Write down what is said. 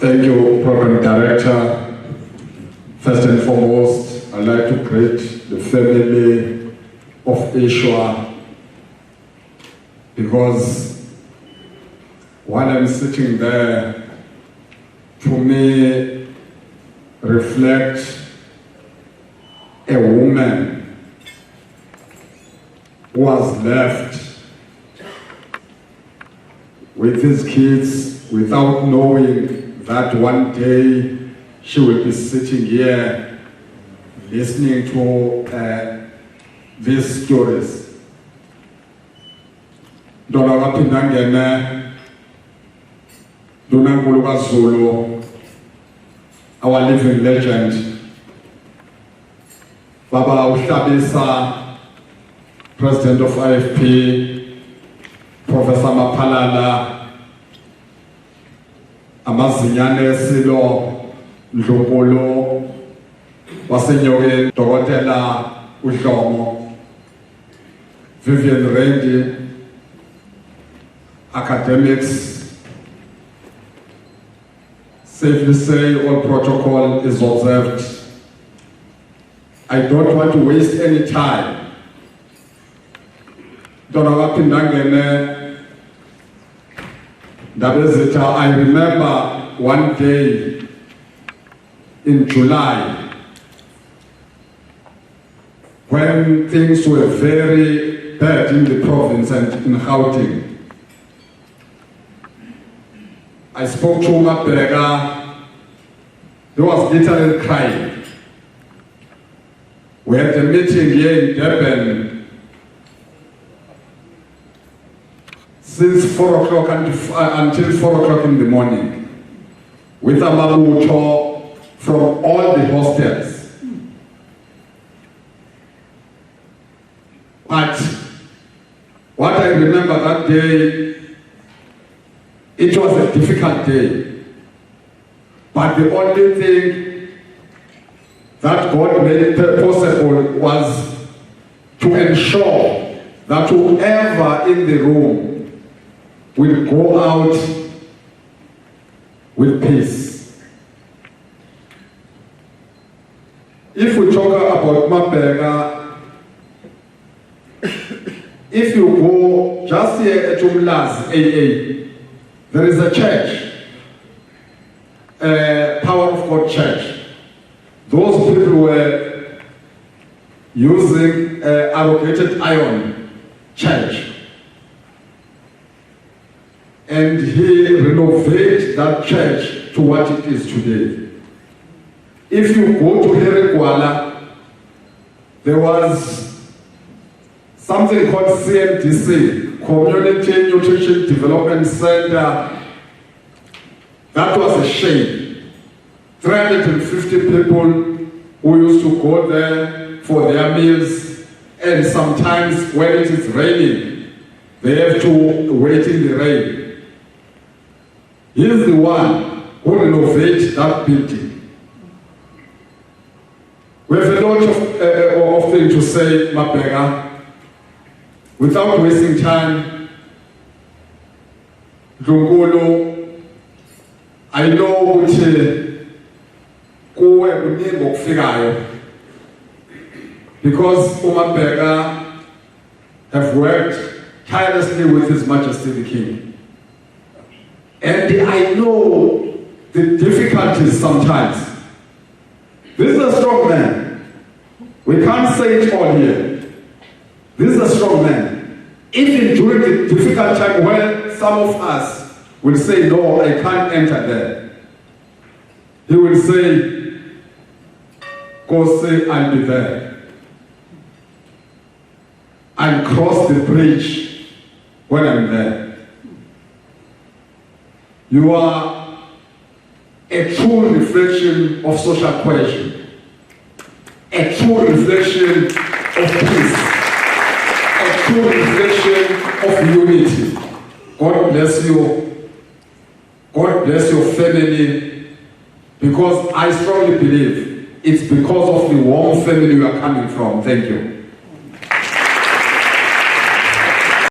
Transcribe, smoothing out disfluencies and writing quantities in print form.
Thank you, Program Director. First and foremost, I'd like to greet the family of Ishwar, because while I'm sitting there, to me, reflect a woman who was left with his kids without knowing that one day she will be sitting here listening to these stories. Dona waphinda ngene Dunankulu Zulu, our living legend. Baba Uhlabisa, President of IFP, Professor Maphalala, Amazinyane Silo, Ndlunkulu, Wasenyokeni, Dokotela Uhlomo, Vivian Rendi, academics. Safely say all protocol is observed. I don't want to waste any time. I remember one day in July when things were very bad in the province and in Gauteng. I spoke to Mabheka. He was literally crying. We had a meeting here in Durban since 4 o'clock until 4 o'clock in the morning with Amabuto from all the hostels. But what I remember that day, it was a difficult day, but the only thing that God made it possible was to ensure that whoever in the room will go out with peace. If we talk about Mabheka, if you go just here at Umlazi AA, there is a church, Power of God Church. Those people were using arrogated iron church. And he renovated that church to what it is today. If you go to Herekuala, there was something called CNDC, Community Nutrition Development Center. That was a shame. 350 people who used to go there for their meals, and sometimes when it is raining, they have to wait in the rain. He is the one who renovated that building. We have a lot of things to say, Mabheka. Without wasting time, Ndlunkulu, I know which because Mabheka have worked tirelessly with His Majesty the King. And I know the difficulties sometimes. This is a strong man. We can't say it all here. This is a strong man. Even during the difficult time when some of us will say, no, I can't enter there, he will say, go say, I'll be there. I'll cross the bridge when I'm there. You are a true reflection of social cohesion, a true reflection of peace, a true reflection of unity. God bless you. God bless your family, because I strongly believe it's because of the warm family you are coming from. Thank you.